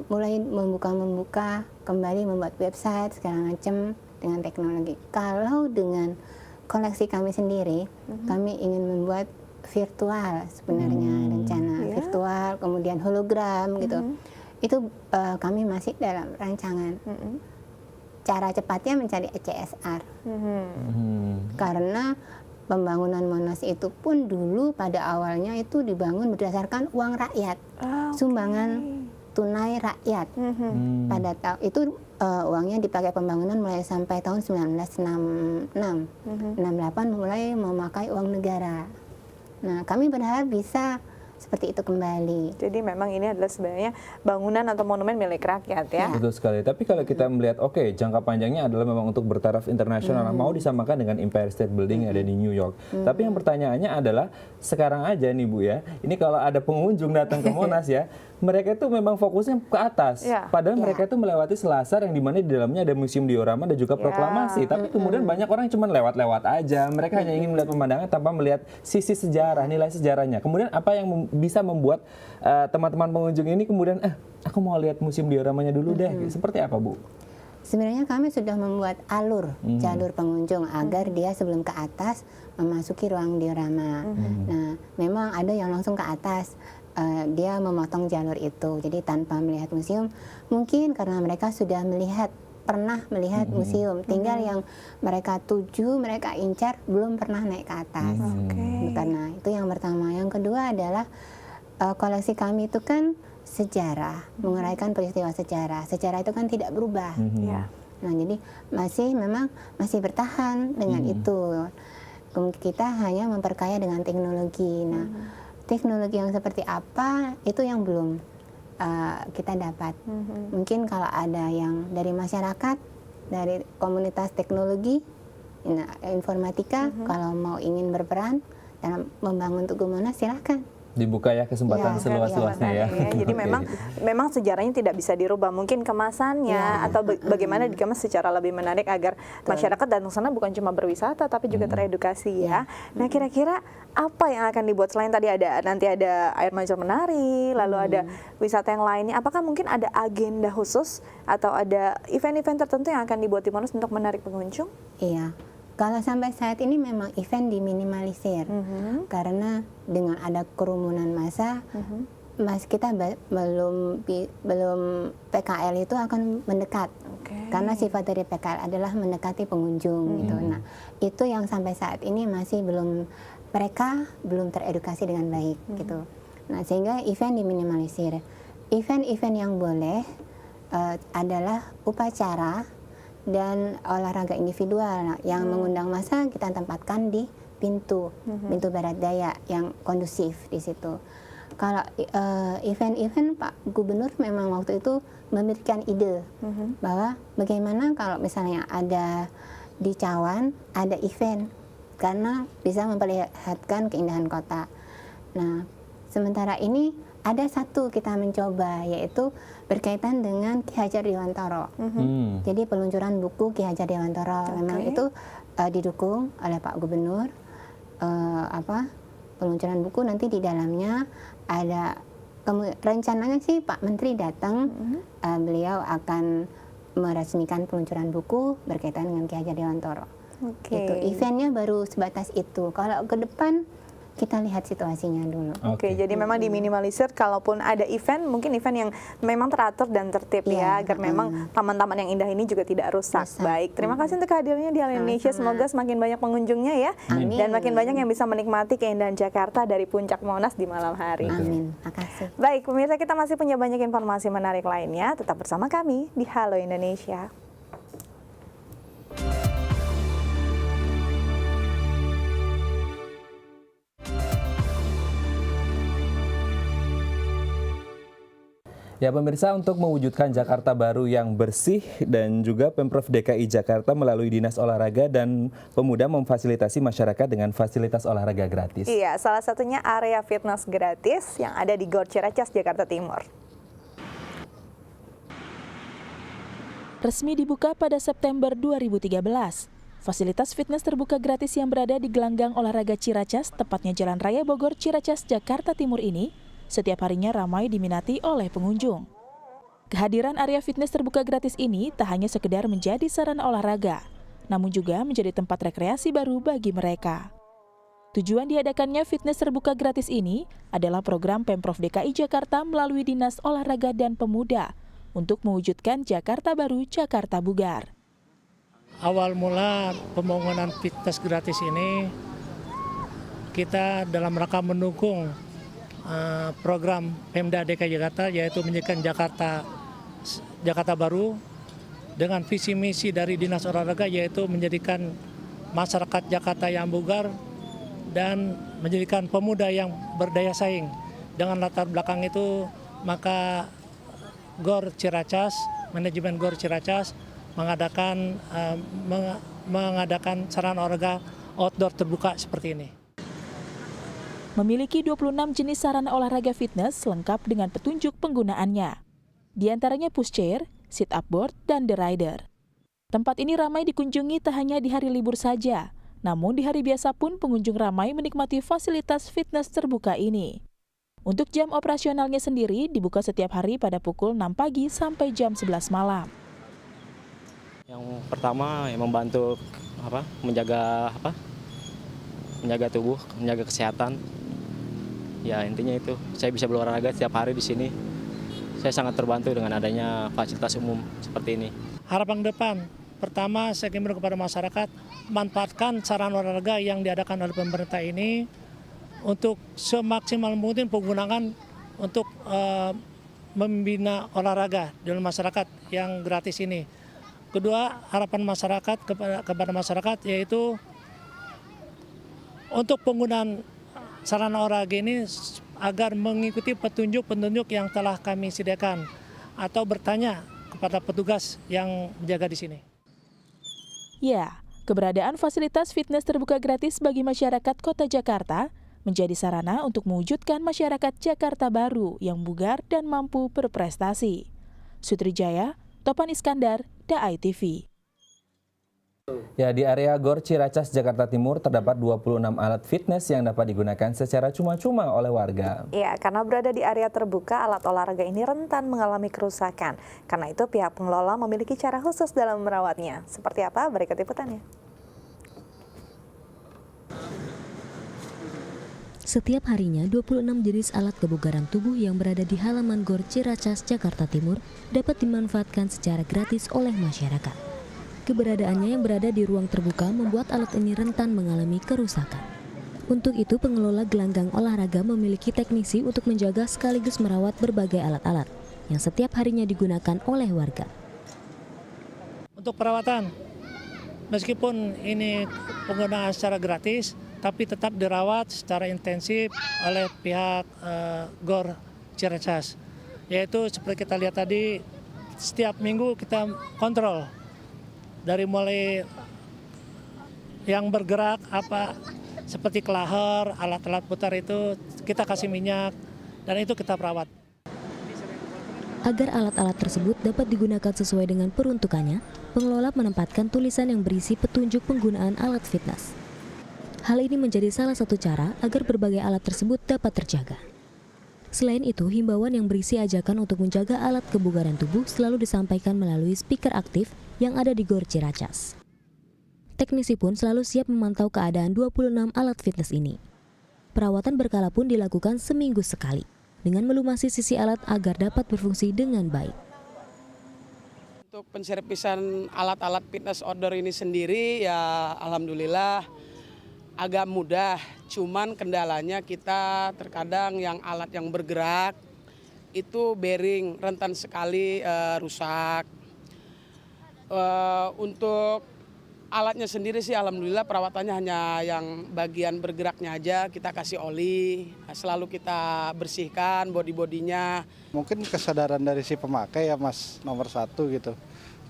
mulai membuka kembali, membuat website segala macam dengan teknologi. Kalau dengan koleksi kami sendiri, kami ingin membuat virtual sebenarnya, rencana virtual, kemudian hologram gitu. Itu kami masih dalam rancangan. Cara cepatnya mencari CSR. Karena pembangunan Monas itu pun dulu pada awalnya itu dibangun berdasarkan uang rakyat, sumbangan tunai rakyat. Pada tahun itu uangnya dipakai pembangunan mulai sampai tahun 1966, 68 mulai memakai uang negara. Nah, kami berharap bisa seperti itu kembali.
Jadi memang ini adalah sebenarnya bangunan atau monumen milik rakyat ya.
Betul sekali. Tapi kalau kita melihat, jangka panjangnya adalah memang untuk bertaraf internasional, mau disamakan dengan Empire State Building yang ada di New York. Tapi yang pertanyaannya adalah sekarang aja nih Bu ya, ini kalau ada pengunjung datang ke Monas ya, mereka itu memang fokusnya ke atas. Padahal mereka itu melewati Selasar yang dimana di dalamnya ada museum diorama dan juga proklamasi. Tapi kemudian banyak orang cuma lewat-lewat aja. Mereka hanya ingin melihat pemandangan tanpa melihat sisi sejarah, nilai sejarahnya. Kemudian apa yang bisa membuat teman-teman pengunjung ini kemudian aku mau lihat museum dioramanya dulu deh. Seperti apa Bu?
Sebenarnya kami sudah membuat jalur pengunjung agar dia sebelum ke atas memasuki ruang diorama. Nah, memang ada yang langsung ke atas. Dia memotong jalur itu, jadi tanpa melihat museum. Mungkin karena mereka sudah pernah melihat museum, tinggal yang mereka tuju, mereka incar belum pernah naik ke atas. Karena itu yang pertama. Yang kedua adalah koleksi kami itu kan sejarah, menguraikan peristiwa sejarah. Sejarah itu kan tidak berubah. Nah, jadi masih bertahan dengan itu. Kita hanya memperkaya dengan teknologi. Nah, teknologi yang seperti apa itu yang belum kita dapat. Mungkin kalau ada yang dari masyarakat, dari komunitas teknologi, informatika, kalau mau ingin berperan dalam membangun Tugu Monas, silahkan.
Dibuka ya kesempatan seluas-luasnya ya.
Jadi memang sejarahnya tidak bisa dirubah. Mungkin kemasannya atau bagaimana dikemas secara lebih menarik agar masyarakat datang sana bukan cuma berwisata tapi juga teredukasi ya. Nah, kira-kira apa yang akan dibuat selain tadi nanti ada air mancur menari, lalu ada wisata yang lainnya. Apakah mungkin ada agenda khusus atau ada event-event tertentu yang akan dibuat di Monas untuk menarik pengunjung?
Iya. Kalau sampai saat ini memang event diminimalisir karena dengan ada kerumunan massa, kita belum PKL itu akan mendekat karena sifat dari PKL adalah mendekati pengunjung gitu. Nah itu yang sampai saat ini masih mereka belum teredukasi dengan baik gitu. Nah sehingga event diminimalisir. Event-event yang boleh adalah upacara dan olahraga individual. Nah, yang mengundang massa kita tempatkan di pintu barat daya yang kondusif di situ. Kalau event-event Pak Gubernur memang waktu itu memberikan ide bahwa bagaimana kalau misalnya ada di Cawan ada event karena bisa memperlihatkan keindahan kota. Nah, sementara ini ada satu kita mencoba yaitu berkaitan dengan Ki Hajar Dewantara. Jadi peluncuran buku Ki Hajar Dewantara memang itu didukung oleh Pak Gubernur. Peluncuran buku nanti di dalamnya ada rencananya sih Pak Menteri datang, beliau akan meresmikan peluncuran buku berkaitan dengan Ki Hajar Dewantara. Gitu. Eventnya baru sebatas itu. Kalau ke depan kita lihat situasinya dulu.
Oke, jadi memang diminimalisir kalaupun ada event, mungkin event yang memang teratur dan tertib ya, agar memang taman-taman yang indah ini juga tidak rusak. Baik, terima kasih untuk hadirnya di Halo Indonesia. Semoga semakin banyak pengunjungnya ya, dan makin banyak yang bisa menikmati keindahan Jakarta dari puncak Monas di malam hari.
Amin, makasih.
Baik, pemirsa, kita masih punya banyak informasi menarik lainnya. Tetap bersama kami di Halo Indonesia.
Ya pemirsa, untuk mewujudkan Jakarta baru yang bersih dan juga Pemprov DKI Jakarta melalui Dinas Olahraga dan Pemuda memfasilitasi masyarakat dengan fasilitas olahraga gratis.
Iya, salah satunya area fitness gratis yang ada di Gor Ciracas, Jakarta Timur.
Resmi dibuka pada September 2013. Fasilitas fitness terbuka gratis yang berada di gelanggang olahraga Ciracas, tepatnya Jalan Raya Bogor, Ciracas, Jakarta Timur ini, setiap harinya ramai diminati oleh pengunjung. Kehadiran area fitness terbuka gratis ini tak hanya sekedar menjadi sarana olahraga, namun juga menjadi tempat rekreasi baru bagi mereka. Tujuan diadakannya fitness terbuka gratis ini adalah program Pemprov DKI Jakarta melalui Dinas Olahraga dan Pemuda untuk mewujudkan Jakarta baru, Jakarta bugar.
Awal mula pembangunan fitness gratis ini, kita dalam rangka mendukung program Pemda DKI Jakarta, yaitu menjadikan Jakarta baru dengan visi misi dari Dinas Olahraga, yaitu menjadikan masyarakat Jakarta yang bugar dan menjadikan pemuda yang berdaya saing. Dengan latar belakang itu, maka Gor Ciracas, manajemen Gor Ciracas mengadakan sarana olahraga outdoor terbuka seperti ini.
Memiliki 26 jenis sarana olahraga fitness lengkap dengan petunjuk penggunaannya. Di antaranya pushchair, sit-up board, dan the rider. Tempat ini ramai dikunjungi tak hanya di hari libur saja, namun di hari biasa pun pengunjung ramai menikmati fasilitas fitness terbuka ini. Untuk jam operasionalnya sendiri dibuka setiap hari pada pukul 6 pagi sampai jam 11 malam.
Yang pertama membantu menjaga tubuh, menjaga kesehatan. Ya intinya itu, saya bisa berolahraga setiap hari di sini. Saya sangat terbantu dengan adanya fasilitas umum seperti ini.
Harapan depan, pertama saya ingin kepada masyarakat manfaatkan sarana olahraga yang diadakan oleh pemerintah ini untuk semaksimal mungkin penggunaan untuk membina olahraga dalam masyarakat yang gratis ini. Kedua, harapan masyarakat kepada masyarakat yaitu untuk penggunaan sarana olahraga ini agar mengikuti petunjuk-petunjuk yang telah kami sediakan atau bertanya kepada petugas yang menjaga di sini.
Ya, keberadaan fasilitas fitness terbuka gratis bagi masyarakat Kota Jakarta menjadi sarana untuk mewujudkan masyarakat Jakarta baru yang bugar dan mampu berprestasi. Sutrijaya, Topan Iskandar, DAI TV.
Ya, di area Gor Ciracas, Jakarta Timur terdapat 26 alat fitness yang dapat digunakan secara cuma-cuma oleh warga.
Ya, karena berada di area terbuka, alat olahraga ini rentan mengalami kerusakan. Karena itu pihak pengelola memiliki cara khusus dalam merawatnya. Seperti apa? Berikut liputannya.
Setiap harinya, 26 jenis alat kebugaran tubuh yang berada di halaman Gor Ciracas, Jakarta Timur dapat dimanfaatkan secara gratis oleh masyarakat. Keberadaannya yang berada di ruang terbuka membuat alat ini rentan mengalami kerusakan. Untuk itu, pengelola gelanggang olahraga memiliki teknisi untuk menjaga sekaligus merawat berbagai alat-alat yang setiap harinya digunakan oleh warga.
Untuk perawatan, meskipun ini penggunaan secara gratis, tapi tetap dirawat secara intensif oleh pihak Gor Ciracas. Yaitu seperti kita lihat tadi, setiap minggu kita kontrol. Dari mulai yang bergerak seperti kelahar, alat-alat putar itu kita kasih minyak dan itu kita perawat.
Agar alat-alat tersebut dapat digunakan sesuai dengan peruntukannya, pengelola menempatkan tulisan yang berisi petunjuk penggunaan alat fitness. Hal ini menjadi salah satu cara agar berbagai alat tersebut dapat terjaga. Selain itu, himbauan yang berisi ajakan untuk menjaga alat kebugaran tubuh selalu disampaikan melalui speaker aktif yang ada di Gor Ciracas. Teknisi pun selalu siap memantau keadaan 26 alat fitness ini. Perawatan berkala pun dilakukan seminggu sekali, dengan melumasi sisi alat agar dapat berfungsi dengan baik.
Untuk penservisan alat-alat fitness outdoor ini sendiri, ya alhamdulillah agak mudah, cuman kendalanya kita terkadang yang alat yang bergerak itu bearing rentan sekali rusak. Untuk alatnya sendiri sih alhamdulillah perawatannya hanya yang bagian bergeraknya aja kita kasih oli, selalu kita bersihkan body-bodinya.
Mungkin kesadaran dari si pemakai ya Mas nomor satu gitu.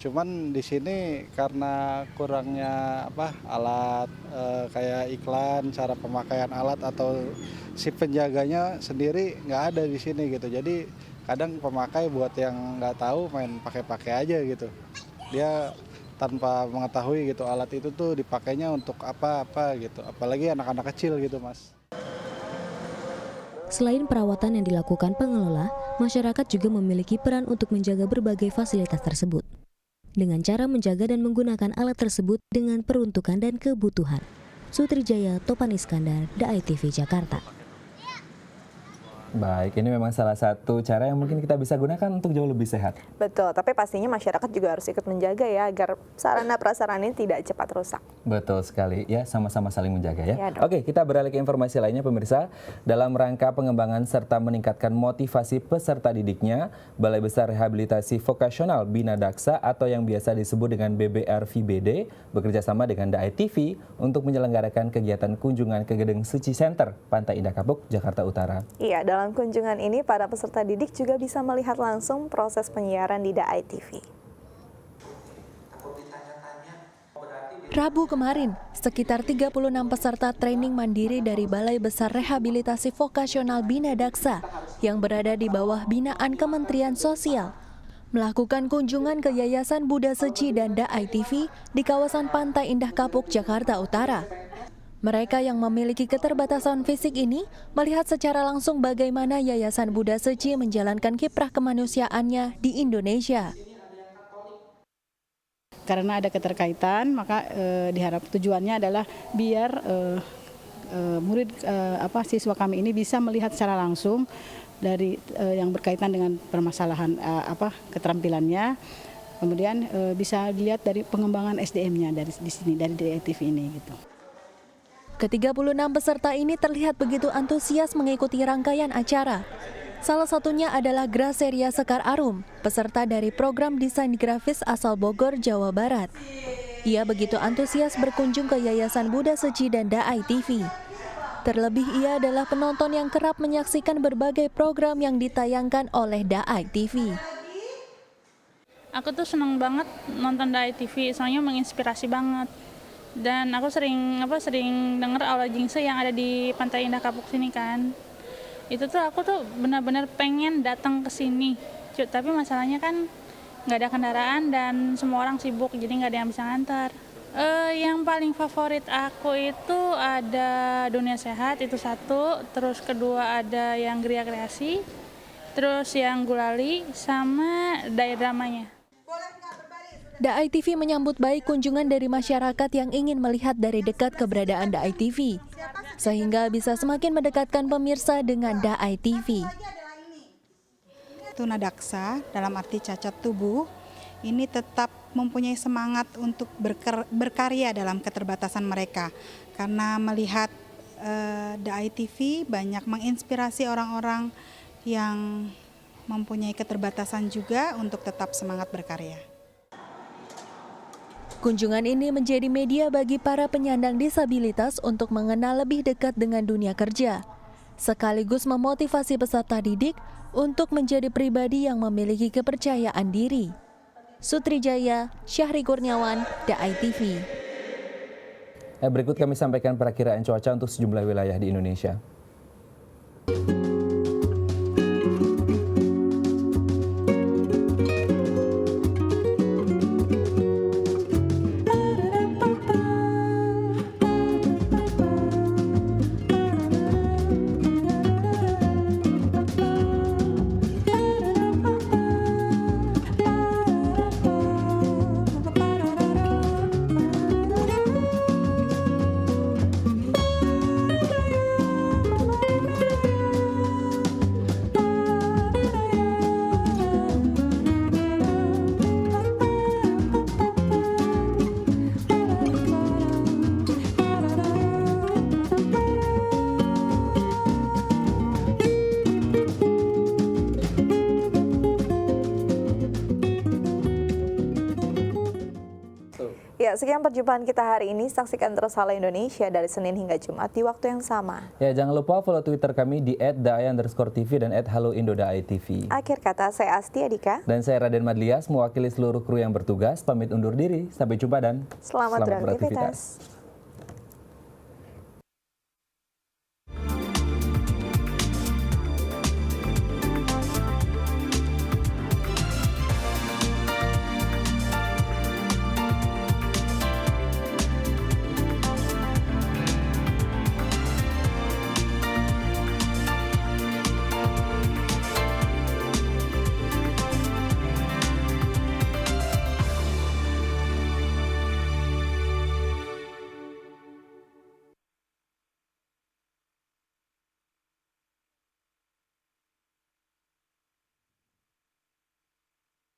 Cuman di sini karena kurangnya alat kayak iklan, cara pemakaian alat atau si penjaganya sendiri nggak ada di sini gitu. Jadi kadang pemakai buat yang nggak tahu main pakai-pakai aja gitu. Dia tanpa mengetahui gitu alat itu tuh dipakainya untuk apa gitu. Apalagi anak-anak kecil gitu Mas.
Selain perawatan yang dilakukan pengelola, masyarakat juga memiliki peran untuk menjaga berbagai fasilitas tersebut. Dengan cara menjaga dan menggunakan alat tersebut dengan peruntukan dan kebutuhan. Sutrijaya, Topan Iskandar, DAI TV Jakarta.
Baik, ini memang salah satu cara yang mungkin kita bisa gunakan untuk jauh lebih sehat.
Betul, tapi pastinya masyarakat juga harus ikut menjaga ya agar sarana prasarana ini tidak cepat rusak.
Betul sekali, ya sama-sama saling menjaga ya.
Ya,
Oke, kita beralih ke informasi lainnya pemirsa. Dalam rangka pengembangan serta meningkatkan motivasi peserta didiknya, Balai Besar Rehabilitasi Vokasional Bina Daksa atau yang biasa disebut dengan BBRVBD bekerjasama dengan DAI TV untuk menyelenggarakan kegiatan kunjungan ke Gedung Suci Center, Pantai Indah Kapuk, Jakarta Utara.
Iya, dalam kunjungan ini para peserta didik juga bisa melihat langsung proses penyiaran di DAI TV.
Rabu kemarin, sekitar 36 peserta training mandiri dari Balai Besar Rehabilitasi Vokasional Bina Daksa yang berada di bawah binaan Kementerian Sosial melakukan kunjungan ke Yayasan Buddha Seci dan DAI TV di kawasan Pantai Indah Kapuk, Jakarta Utara. Mereka yang memiliki keterbatasan fisik ini melihat secara langsung bagaimana Yayasan Buddha Seci menjalankan kiprah kemanusiaannya di Indonesia.
Karena ada keterkaitan, maka diharap tujuannya adalah biar murid siswa kami ini bisa melihat secara langsung dari yang berkaitan dengan permasalahan keterampilannya, kemudian bisa dilihat dari pengembangan SDM-nya dari di sini dari DAI TV ini gitu.
Ke-36 peserta ini terlihat begitu antusias mengikuti rangkaian acara. Salah satunya adalah Graceria Sekar Arum, peserta dari program desain grafis asal Bogor, Jawa Barat. Ia begitu antusias berkunjung ke Yayasan Buddha Seci dan DAI TV. Terlebih ia adalah penonton yang kerap menyaksikan berbagai program yang ditayangkan oleh DAI TV.
Aku tuh seneng banget nonton DAI TV, soalnya menginspirasi banget. Dan aku sering dengar aula Jingse yang ada di Pantai Indah Kapuk sini kan. Itu tuh aku tuh benar-benar pengen datang ke sini. Tapi masalahnya kan nggak ada kendaraan dan semua orang sibuk, jadi nggak ada yang bisa ngantar. Yang paling favorit aku itu ada Dunia Sehat, itu satu. Terus kedua ada yang Gria Kreasi. Terus yang Gulali sama Dramanya.
Daai TV menyambut baik kunjungan dari masyarakat yang ingin melihat dari dekat keberadaan Daai TV, sehingga bisa semakin mendekatkan pemirsa dengan Daai TV.
Tunadaksa dalam arti cacat tubuh ini tetap mempunyai semangat untuk berkarya dalam keterbatasan mereka, karena melihat Daai TV banyak menginspirasi orang-orang yang mempunyai keterbatasan juga untuk tetap semangat berkarya.
Kunjungan ini menjadi media bagi para penyandang disabilitas untuk mengenal lebih dekat dengan dunia kerja, sekaligus memotivasi peserta didik untuk menjadi pribadi yang memiliki kepercayaan diri. Sutrijaya, Syahri Kurniawan, Daai TV.
Berikut kami sampaikan perakiraan cuaca untuk sejumlah wilayah di Indonesia.
Ya, sekian perjumpaan kita hari ini. Saksikan terus Halo Indonesia dari Senin hingga Jumat di waktu yang sama.
Ya, jangan lupa follow Twitter kami di @daai_tv dan @haloindodaai_tv.
Akhir kata, saya Asti Adika.
Dan saya Raden Madlias, mewakili seluruh kru yang bertugas, pamit undur diri. Sampai jumpa dan
selamat beraktivitas.